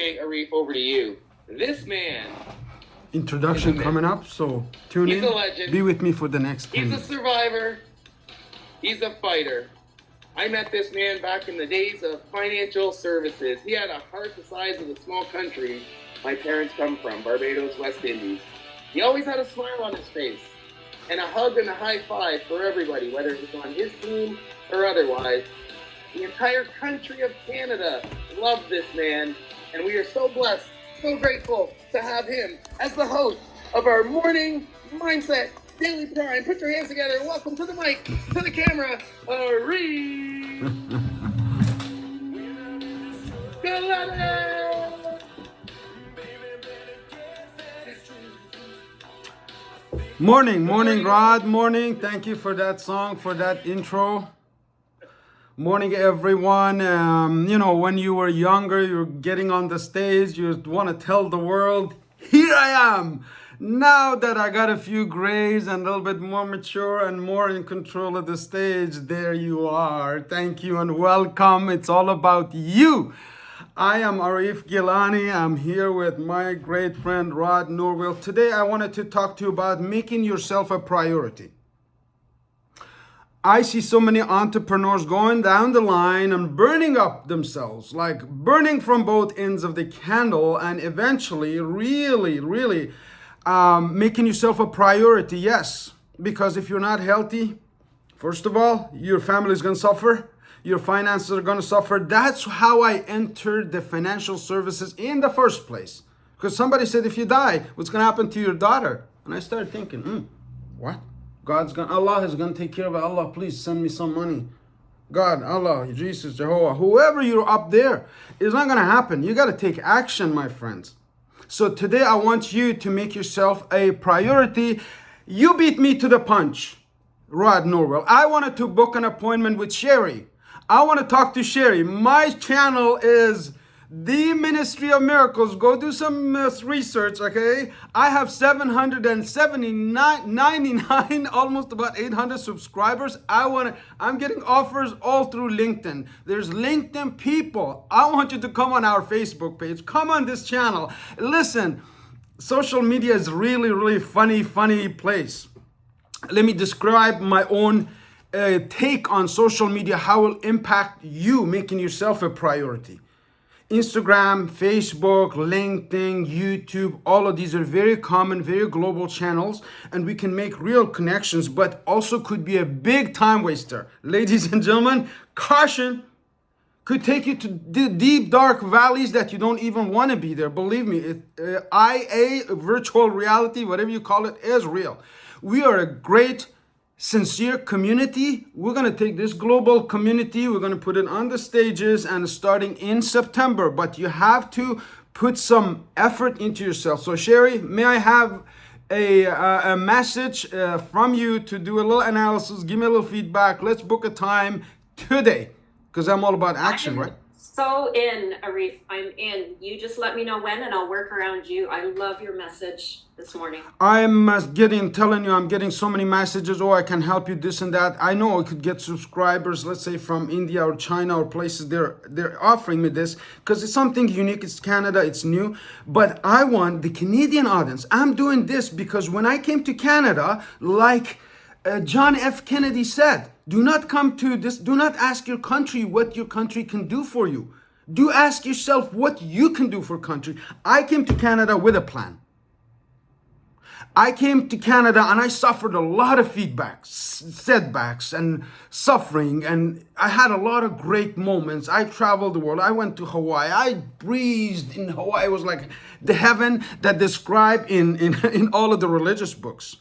introduce Arif over to you. This man. Introduction coming up, so tune He's in. a legend. Be with me for the next 10 He's a minutes. survivor. He's a fighter. I met this man back in the days of financial services. He had a heart the size of the small country my parents come from, Barbados, West Indies. He always had a smile on his face and a hug and a high five for everybody, whether it was on his team or otherwise. The entire country of Canada loved this man, and we are so blessed, so grateful to have him as the host of our Morning Mindset Daily Prime. Put your hands together. Welcome to the mic, to the camera, Arif. Morning, Rod. Morning. Thank you for that song, for that intro. Morning, everyone. When you were younger, you're getting on the stage, you want to tell the world, here I am. Now that I got a few grays and a little bit more mature and more in control of the stage, there you are. Thank you and welcome. It's all about you. I am Arif Gilani. I'm here with my great friend Rod Norwell. Today I wanted to talk to you about making yourself a priority. I see so many entrepreneurs going down the line and burning up themselves, like burning from both ends of the candle, and eventually really making yourself a priority. Yes, because if you're not healthy, first of all, your family is going to suffer. Your finances are going to suffer. That's how I entered the financial services in the first place. Because somebody said, if you die, what's going to happen to your daughter? And I started thinking, what? Allah is going to take care of it. Allah, please send me some money. God, Allah, Jesus, Jehovah, whoever you're up there, it's not going to happen. You got to take action, my friends. So today I want you to make yourself a priority. You beat me to the punch, Rod Norwell. I wanted to book an appointment with Sherry. I want to talk to Sherry. My channel is The Ministry of Miracles. Go do some research, okay? I have 799, almost about 800 subscribers. I'm getting offers all through LinkedIn. There's LinkedIn people. I want you to come on our Facebook page. Come on this channel. Listen, social media is really funny place. Let me describe my own take on social media, how it will impact you making yourself a priority. Instagram, Facebook, LinkedIn, YouTube, all of these are very common, very global channels, and we can make real connections, but also could be a big time waster. Ladies and gentlemen, caution, could take you to deep, dark valleys that you don't even want to be there. Believe me, IA, virtual reality, whatever you call it, is real. We are a great, sincere community. We're going to take this global community, we're going to put it on the stages and starting in September, but you have to put some effort into yourself. So Sherry, may I have a message from you to do a little analysis, give me a little feedback. Let's book a time today, because I'm all about action, right? So in, Arif, I'm in. You just let me know when and I'll work around you. I love your message this morning. I'm telling you, I'm getting so many messages. Oh, I can help you, this and that. I know I could get subscribers, let's say from India or China or places. They're offering me this because it's something unique. It's Canada, it's new. But I want the Canadian audience. I'm doing this because when I came to Canada, like John F. Kennedy said, do not come to this, do not ask your country what your country can do for you. Do ask yourself what you can do for country. I came to Canada with a plan. I came to Canada and I suffered a lot of feedbacks, setbacks and suffering, and I had a lot of great moments. I traveled the world. I went to Hawaii. I breathed in Hawaii. It was like the heaven that described in all of the religious books.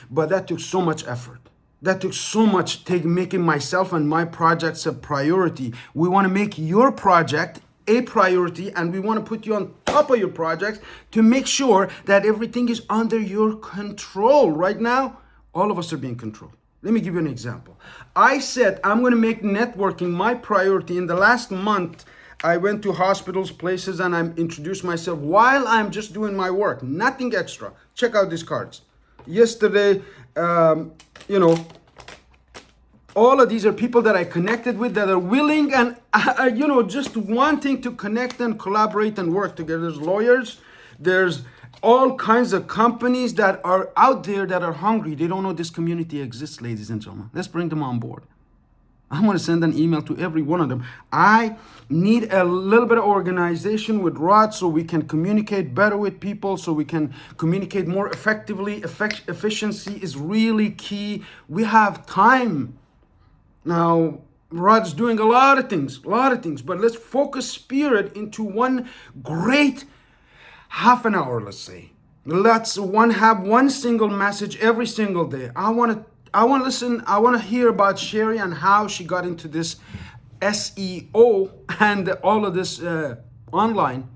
But that took so much effort. That took so much making myself and my projects a priority. We want to make your project a priority, and we want to put you on top of your projects to make sure that everything is under your control. Right now, all of us are being controlled. Let me give you an example. I said I'm going to make networking my priority. In the last month, I went to hospitals, places, and I introduced myself while I'm just doing my work. Nothing extra. Check out these cards. Yesterday, all of these are people that I connected with that are willing and just wanting to connect and collaborate and work together. There's lawyers, there's all kinds of companies that are out there that are hungry. They don't know this community exists, ladies and gentlemen. Let's bring them on board. I'm going to send an email to every one of them. I need a little bit of organization with Rod so we can communicate better with people, so we can communicate more effectively. Efficiency is really key. We have time. Now, Rod's doing a lot of things, but let's focus spirit into one great half an hour, let's say. Let's have one single message every single day. I want to hear about Sherry and how she got into this SEO and all of this online.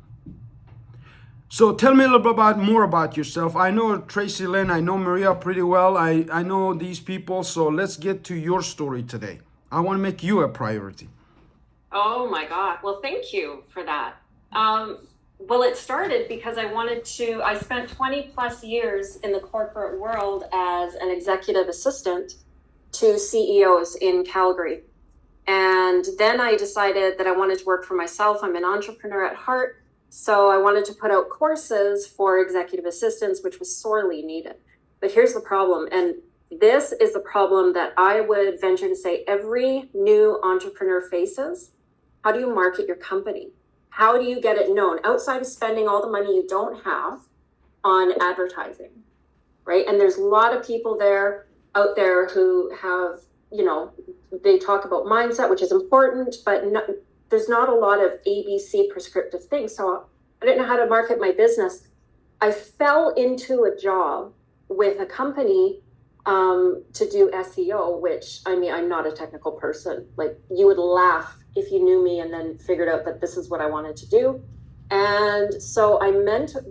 So tell me a little bit more about yourself. I know Tracy Lynn, I know Maria pretty well. I know these people, so let's get to your story today. I want to make you a priority. Oh my God. Well, thank you for that. Well, it started because I spent 20 plus years in the corporate world as an executive assistant to CEOs in Calgary. And then I decided that I wanted to work for myself. I'm an entrepreneur at heart. So I wanted to put out courses for executive assistants, which was sorely needed. But here's the problem. And this is the problem that I would venture to say every new entrepreneur faces. How do you market your company? How do you get it known outside of spending all the money you don't have on advertising, right? And there's a lot of people out there who have, they talk about mindset, which is important, but there's not a lot of ABC prescriptive things. So I didn't know how to market my business. I fell into a job with a company to do SEO, which, I'm not a technical person. Like, you would laugh if you knew me and then figured out that this is what I wanted to do. And so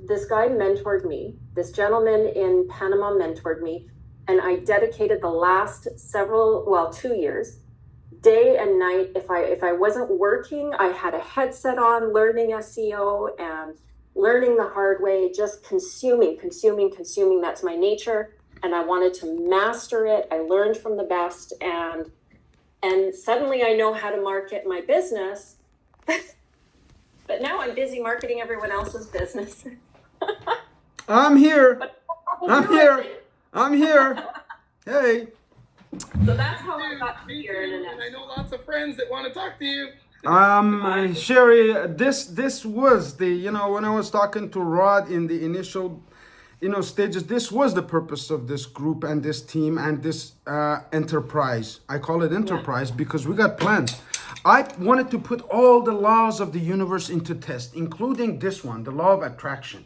this guy mentored me. This gentleman in Panama mentored me. And I dedicated the last 2 years, day and night. If I wasn't working, I had a headset on, learning SEO and learning the hard way, just consuming. That's my nature. And I wanted to master it. I learned from the best, and suddenly I know how to market my business. But now I'm busy marketing everyone else's business. I'm here. I'm here. Hey. So that's how I got here. And I know lots of friends that want to talk to you. Sherry, this was the, when I was talking to Rod in the initial, stages, this was the purpose of this group and this team and this enterprise. I call it enterprise because we got plans. I wanted to put all the laws of the universe into test, including this one, the law of attraction.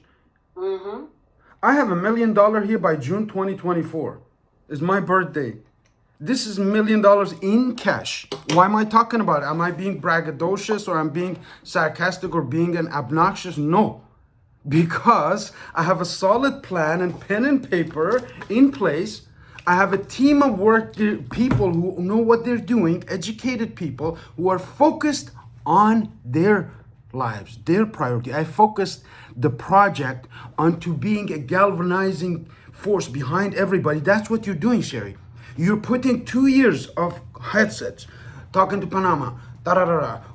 Mm-hmm. I have $1 million here by June 2024. It's my birthday. This is $1 million in cash. Why am I talking about it? Am I being braggadocious or I'm being sarcastic or being an obnoxious? No. Because I have a solid plan and pen and paper in place. I have a team of people who know what they're doing, educated people who are focused on their lives, their priority. I focused the project onto being a galvanizing force behind everybody. That's what you're doing, Sherry. You're putting 2 years of headsets, talking to Panama,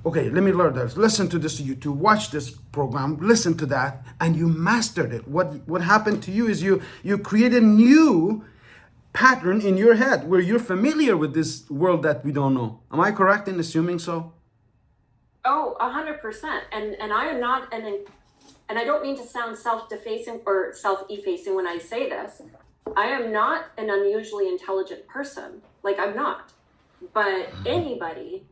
okay, let me learn this. Listen to this YouTube, watch this program, listen to that, and you mastered it. What happened to you is you created a new pattern in your head where you're familiar with this world that we don't know. Am I correct in assuming so? Oh, 100%. And I am not, and I don't mean to sound self-defacing or self-effacing when I say this. I am not an unusually intelligent person. Like, I'm not. But everybody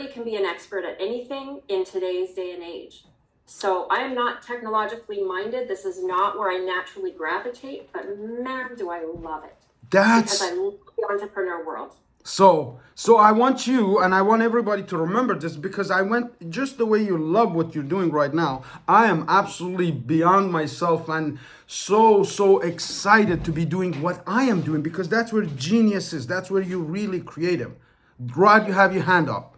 can be an expert at anything in today's day and age. So I am not technologically minded. This is not where I naturally gravitate, but man, do I love it. Because I love the entrepreneur world. So I want you and I want everybody to remember this, because I went just the way you love what you're doing right now. I am absolutely beyond myself and so excited to be doing what I am doing, because that's where genius is. That's where you're really creative. Rod, you have your hand up.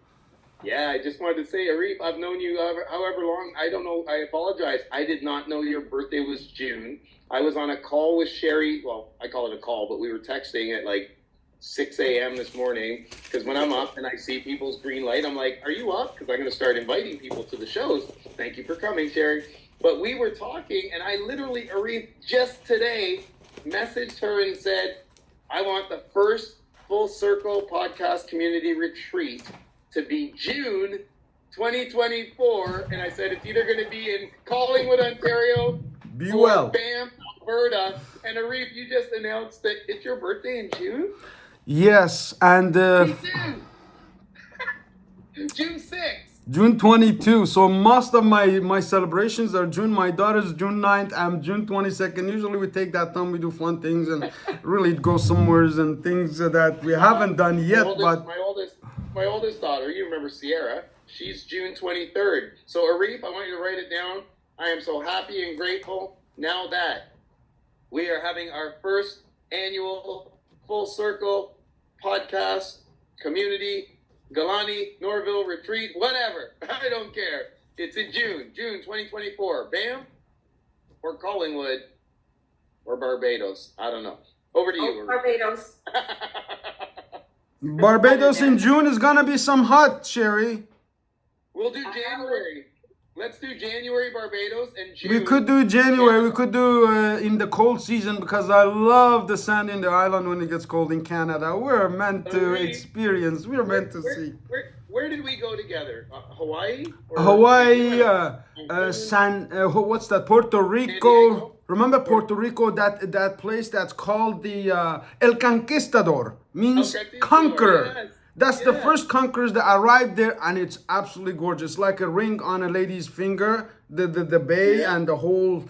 Yeah, I just wanted to say, Arif, I've known you however long. I don't know. I apologize. I did not know your birthday was June. I was on a call with Sherry. Well, I call it a call, but we were texting at like 6 a.m. this morning, because when I'm up and I see people's green light, I'm like, are you up? Because I'm going to start inviting people to the shows. Thank you for coming, Sherry. But we were talking, and I literally, Arif, just today messaged her and said, I want the first Full Circle podcast community retreat to be June 2024. And I said, it's either going to be in Collingwood, Ontario, Be or well. Banff, Alberta. And Arif, you just announced that it's your birthday in June? Yes, and Me too. June 6th. June 22. So most of my celebrations are June. My daughter's June 9th. I'm June 22nd. Usually we take that time, we do fun things and really go somewheres and things that we haven't done yet. My oldest daughter, you remember Sierra, she's June 23rd. So Arif, I want you to write it down. I am so happy and grateful now that we are having our first annual Full Circle podcast community Galani, Norville retreat, whatever. I don't care. It's in June 2024. Banff or Collingwood or Barbados. I don't know. Over to you. Barbados. Barbados in June is gonna be some hot, Sherry. We'll do January. Let's do January Barbados and June. We could do January. We could do in the cold season because I love the sand in the island when it gets cold in Canada. We're meant to experience. We're meant to see. Where did we go together? Hawaii? Or Hawaii, what's that? Puerto Rico. Remember Puerto Rico? That place that's called the El Conquistador means conqueror. Yes. That's the first conquerors that arrived there, and it's absolutely gorgeous, like a ring on a lady's finger. The bay and the whole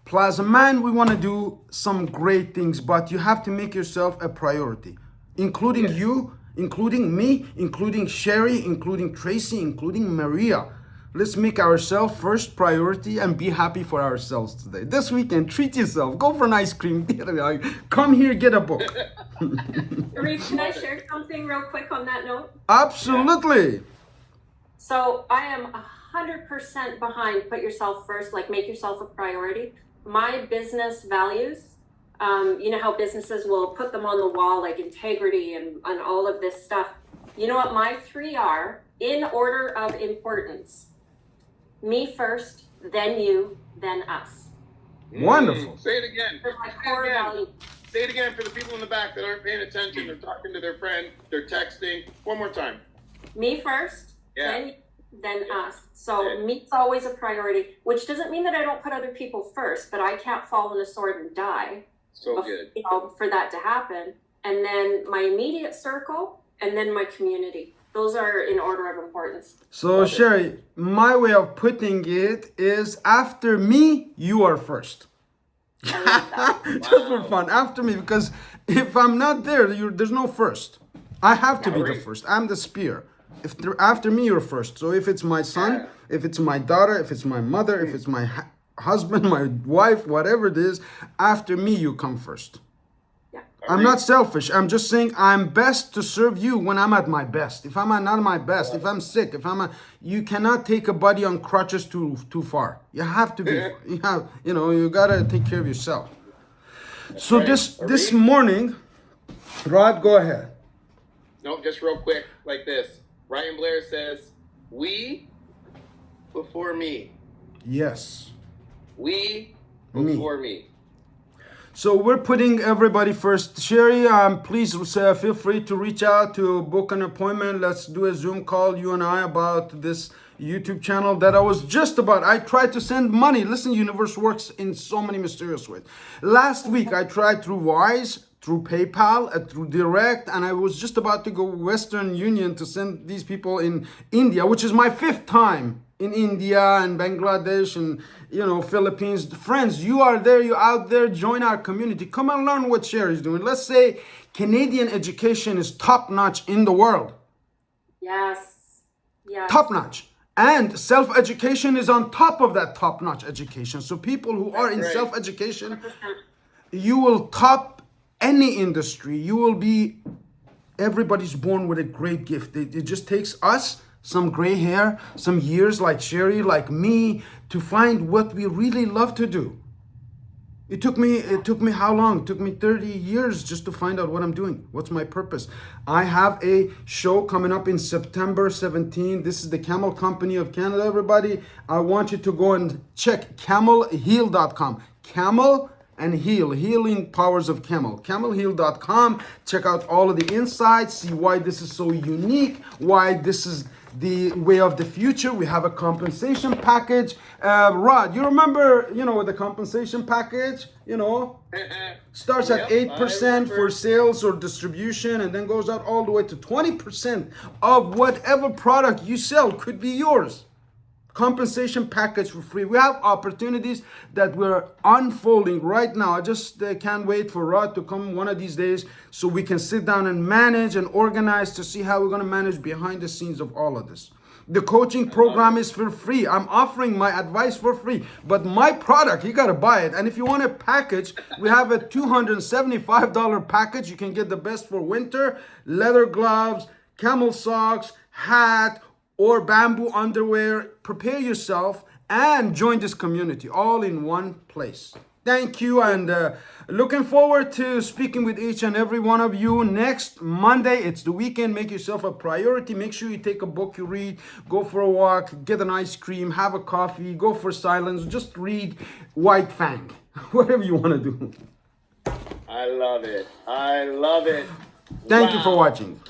plaza. Man, we want to do some great things, but you have to make yourself a priority, including you, including me, including Sherry, including Tracy, including Maria. Let's make ourselves first priority and be happy for ourselves today. This weekend, treat yourself. Go for an ice cream. Come here, get a book. Arif, can I share something real quick on that note? Absolutely. So I am 100% behind put yourself first, like make yourself a priority. My business values, you know how businesses will put them on the wall, like integrity and all of this stuff. You know what my 3 are in order of importance? Me first, then you, then us. Wonderful. Say it again. They're my core values. Say it again for the people in the back that aren't paying attention. They're talking to their friend. They're texting. One more time. Me first, Yeah. then you, then us. So me's always a priority, which doesn't mean that I don't put other people first, but I can't fall on a sword and die. So good. You know, for that to happen. And then my immediate circle, and then my community. Those are in order of importance. So, Sherry, my way of putting it is after me, you are first. I love that. Just for fun, after me, because if I'm not there, there's no first. I have to be the first. I'm the spear. After me, you're first. So if it's my son, if it's my daughter, if it's my mother, if it's my husband, my wife, whatever it is, after me, you come first. I'm not selfish. I'm just saying I'm best to serve you when I'm at my best. If I'm not at my best, if I'm sick, you cannot take a body on crutches too far. You have to be. You gotta take care of yourself. So this morning, Rod, go ahead. No, just real quick, like this. Ryan Blair says, "We before me. Yes. We before me." So we're putting everybody first. Sherry, please feel free to reach out to book an appointment. Let's do a Zoom call, you and I, about this YouTube channel that I was just about. I tried to send money. Listen, universe works in so many mysterious ways. Last week, I tried through Wise, through PayPal, through Direct, and I was just about to go Western Union to send these people in India, which is my 5th time in India and Bangladesh and Philippines. Friends, you are there, you're out there, join our community. Come and learn what Sherry's doing. Let's say Canadian education is top-notch in the world. Yes. Top-notch. And self-education is on top of that top-notch education. So people who are in self-education, you will top any industry. You will be, everybody's born with a great gift. It just takes us some gray hair, some years like Sherry, like me, to find what we really love to do. It took me how long? It took me 30 years just to find out what I'm doing. What's my purpose? I have a show coming up in September 17. This is the Camel Company of Canada, everybody. I want you to go and check camelheal.com. Camel and Heal, Healing Powers of Camel. Camelheal.com. Check out all of the insights, see why this is so unique, why this is the way of the future. We have a compensation package. Rod, you remember, the compensation package, starts at Yep, 8% for sales or distribution and then goes out all the way to 20% of whatever product you sell could be yours. Compensation package for free. We have opportunities that we're unfolding right now. I just can't wait for Rod to come one of these days so we can sit down and manage and organize to see how we're going to manage behind the scenes of all of this. The coaching program is for free. I'm offering my advice for free, but my product, you got to buy it. And if you want a package, we have a $275 package. You can get the best for winter, leather gloves, camel socks, hat, or bamboo underwear. Prepare yourself and join this community all in one place. Thank you, and looking forward to speaking with each and every one of you next Monday. It's the weekend. Make yourself a priority. Make sure you take a book you read, go for a walk, get an ice cream, have a coffee, go for silence, just read White Fang, whatever you want to do. I love it. I love it. Thank you Wow. for watching.